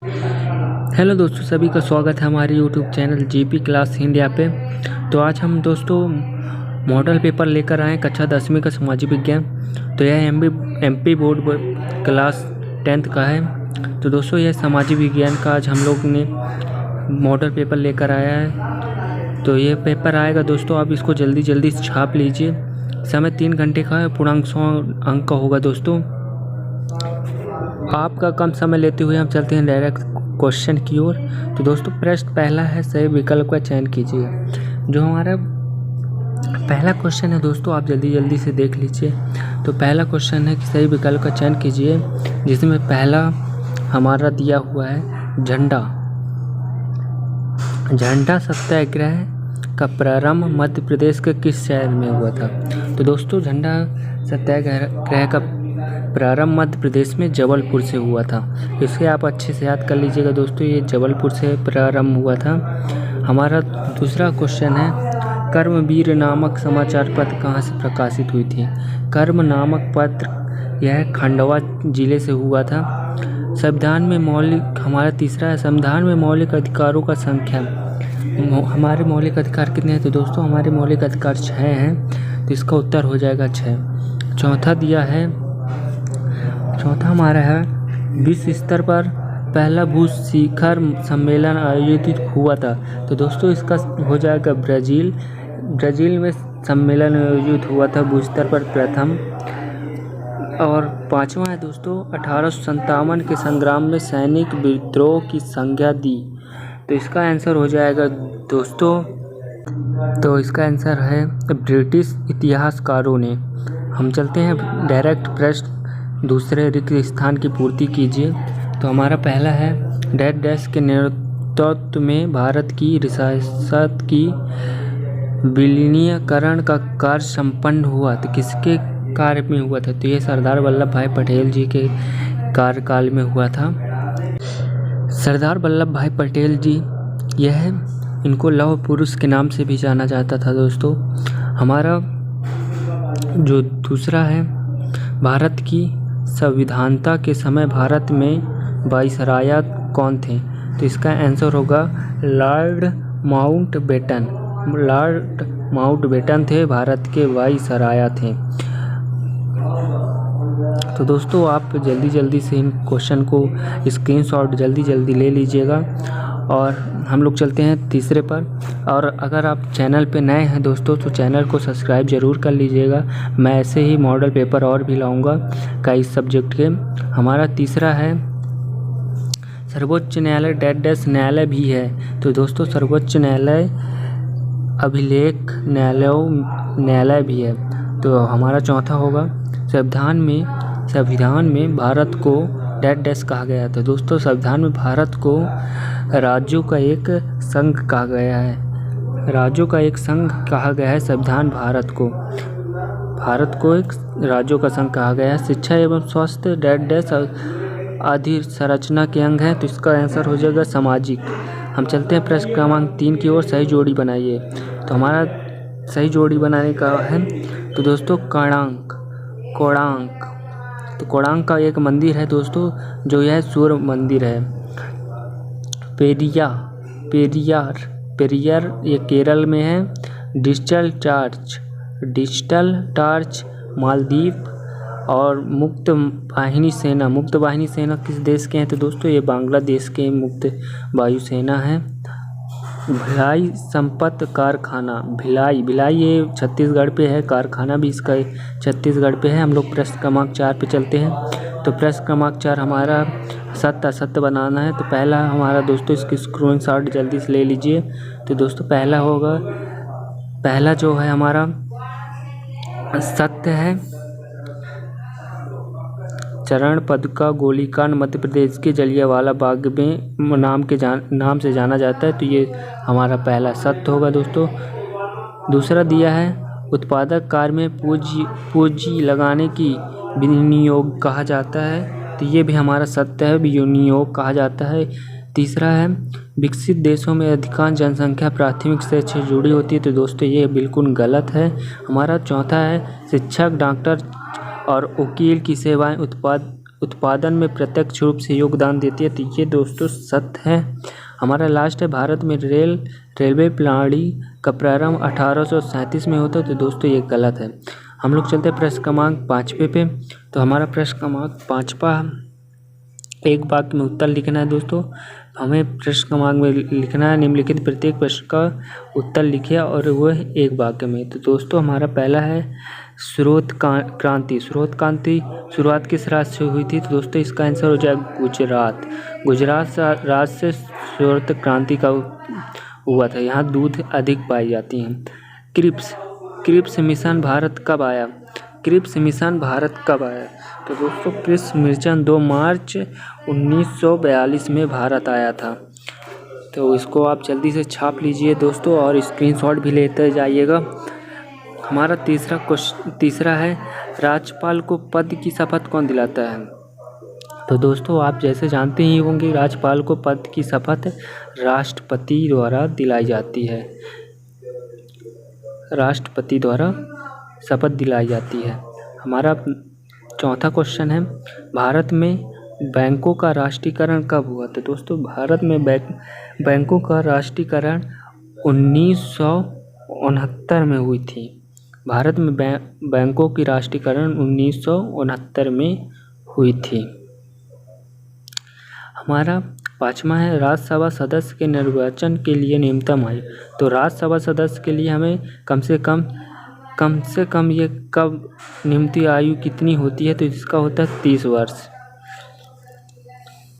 Hello दोस्तों, सभी का स्वागत है हमारे YouTube channel GP Claas India पे। तो आज हम दोस्तों मॉडल पेपर लेकर आए कक्षा 10वीं का सामाजिक विज्ञान। तो यह एमपी बोर्ड क्लास 10th का है। तो दोस्तों यह सामाजिक विज्ञान का आज हम लोग ने मॉडल पेपर लेकर आया है। तो ये पेपर आएगा दोस्तों, आप इसको जल्दी जल्दी छाप लीजिए। समय 3 घंटे का है, पूर्णांक 100 अंक का होगा दोस्तों। आपका कम समय लेते हुए हम चलते हैं डायरेक्ट क्वेश्चन की ओर। तो दोस्तों प्रश्न पहला है, सही विकल्प का चयन कीजिए। जो हमारा पहला क्वेश्चन है दोस्तों, आप जल्दी जल्दी से देख लीजिए। तो पहला क्वेश्चन है कि सही विकल्प का चयन कीजिए, जिसमें पहला हमारा दिया हुआ है झंडा सत्याग्रह का प्रारंभ मध्य प्रदेश के किस शहर में हुआ था। तो दोस्तों झंडा सत्याग्रह का प्रारंभ मध्य प्रदेश में जबलपुर से हुआ था। इसे आप अच्छे से याद कर लीजिएगा दोस्तों, ये जबलपुर से प्रारंभ हुआ था। हमारा दूसरा क्वेश्चन है, कर्मवीर नामक समाचार पत्र कहाँ से प्रकाशित हुई थी। कर्म नामक पत्र यह खंडवा जिले से हुआ था। संविधान में मौलिक, हमारा तीसरा है, संविधान में मौलिक अधिकारों का संख्या, हमारे मौलिक अधिकार कितने हैं। तो दोस्तों हमारे मौलिक अधिकार 6 हैं, तो इसका उत्तर हो जाएगा 6। चौथा हमारा है, विश्व स्तर पर पहला भू शिखर सम्मेलन आयोजित हुआ था। तो दोस्तों इसका हो जाएगा ब्राज़ील में सम्मेलन आयोजित हुआ था भू स्तर पर प्रथम। और 5वां है दोस्तों, 1857 के संग्राम में सैनिक विद्रोह की संज्ञा दी। तो इसका आंसर हो जाएगा दोस्तों, तो इसका आंसर है ब्रिटिश इतिहासकारों ने। हम चलते हैं डायरेक्ट प्रश्न, दूसरे रिक्त स्थान की पूर्ति कीजिए। तो हमारा पहला है, डैश के नेतृत्व में भारत की रियासत की विलीनीकरण का कार्य संपन्न हुआ। तो किसके कार्य में हुआ था। तो ये सरदार वल्लभ भाई पटेल जी के कार्यकाल में हुआ था। सरदार वल्लभ भाई पटेल जी, यह इनको लौह पुरुष के नाम से भी जाना जाता था दोस्तों। हमारा जो दूसरा है, भारत की संविधानता के समय भारत में वाइसराय कौन थे। तो इसका आंसर होगा लॉर्ड माउंटबेटन थे, भारत के वाइसराय थे। तो दोस्तों आप जल्दी जल्दी से इन क्वेश्चन को स्क्रीनशॉट जल्दी ले लीजिएगा। और हम लोग चलते हैं तीसरे पर। और अगर आप चैनल पे नए हैं दोस्तों, तो चैनल को सब्सक्राइब ज़रूर कर लीजिएगा। मैं ऐसे ही मॉडल पेपर और भी लाऊंगा कई सब्जेक्ट के। हमारा तीसरा है, सर्वोच्च न्यायालय डैश न्यायालय भी है। तो दोस्तों सर्वोच्च न्यायालय अभिलेख न्यायालय भी है। तो हमारा चौथा होगा, संविधान में भारत को डैश कहा गया था। दोस्तों संविधान में भारत को राज्यों का एक संघ कहा गया है। राज्यों का एक संघ कहा गया है संविधान भारत को एक राज्यों का संघ कहा गया है। शिक्षा एवं स्वास्थ्य डैश अधिसंरचना के अंग हैं। तो इसका आंसर हो जाएगा सामाजिक। हम चलते हैं प्रश्न क्रमांक 3 की ओर, सही जोड़ी बनाइए। तो हमारा सही जोड़ी बनाने का है, तो दोस्तों कोणार्क। तो कोणार्क का एक मंदिर है दोस्तों, जो यह सूर्य मंदिर है। पेरियार ये केरल में है। Digital torch Maldives. और मुक्त वाहिनी सेना किस देश के हैं। तो दोस्तों ये बांग्लादेश के मुक्त वायु सेना है। भिलाई संपत्त कारखाना, भिलाई ये छत्तीसगढ़ पे है, कारखाना भी इसका छत्तीसगढ़ पे है। हम लोग प्रश्न क्रमांक 4 पे चलते हैं। तो प्रश्न क्रमांक 4 हमारा सत्य बनाना है। तो पहला हमारा दोस्तों, इसकी स्क्रीनशॉट जल्दी से ले लीजिए। तो दोस्तों पहला जो है हमारा सत्य है, चरण पद का गोलीकांड मध्य प्रदेश के जलियांवाला बाग में नाम से जाना जाता है। तो ये हमारा पहला सत्य होगा दोस्तों। दूसरा दिया है, उत्पादक कार्य में पूंजी लगाने की विनियोग कहा जाता है। तो ये भी हमारा सत्य है, विनियोग कहा जाता है। तीसरा है, विकसित देशों में अधिकांश जनसंख्या प्राथमिक से जुड़ी होती है। तो दोस्तों ये बिल्कुल गलत है। हमारा चौथा है, शिक्षक, डॉक्टर और वकील की सेवाएं उत्पादन में प्रत्यक्ष रूप से योगदान देती है। तो ये दोस्तों सत्य है। हमारा लास्ट है, भारत में रेलवे प्रणाली का प्रारंभ 1837 में होता है। तो दोस्तों ये गलत है। हम लोग चलते हैं प्रश्न क्रमांक 5वें पे। तो हमारा प्रश्न क्रमांक 5वां, एक वाक्य में उत्तर लिखना है दोस्तों। हमें प्रश्न क्रमांक में लिखना है, निम्नलिखित प्रत्येक प्रश्न का उत्तर लिखिए और वह एक वाक्य में। तो दोस्तों हमारा पहला है स्रोत क्रांति। स्रोत क्रांति शुरुआत किस राज्य से हुई थी? तो दोस्तों इसका आंसर हो जाएगा गुजरात। गुजरात राज्य से स्रोत क्रांति का हुआ था। यहाँ दूध अधिक पाई जाती हैं। क्रिप्स मिशन भारत कब आया? क्रिप्स मिशन भारत कब आया? तो दोस्तों क्रिप्स मिशन 2 मार्च 1942 में भारत आया था। तो इसको आप जल्दी से छाप लीजिए दोस्तों और स्क्रीनशॉट भी लेते जाइएगा। हमारा तीसरा है, राज्यपाल को पद की शपथ कौन दिलाता है? तो दोस्तों आप जैसे जानते ही होंगे, राज्यपाल को पद की शपथ राष्ट्रपति द्वारा दिलाई जाती है। राष्ट्रपति द्वारा शपथ दिलाई जाती है। हमारा चौथा क्वेश्चन है, भारत में बैंकों का राष्ट्रीयकरण कब हुआ? तो दोस्तों भारत में बैंकों का राष्ट्रीयकरण 1969 में हुई थी। भारत में बैंकों की राष्ट्रीयकरण 1969 में हुई थी। हमारा 5वां है, राज्यसभा सदस्य के निर्वाचन के लिए न्यूनतम आयु। तो राज्यसभा सदस्य के लिए हमें कम से कम ये कब नियुक्ति आयु कितनी होती है? तो इसका होता है 30 वर्ष।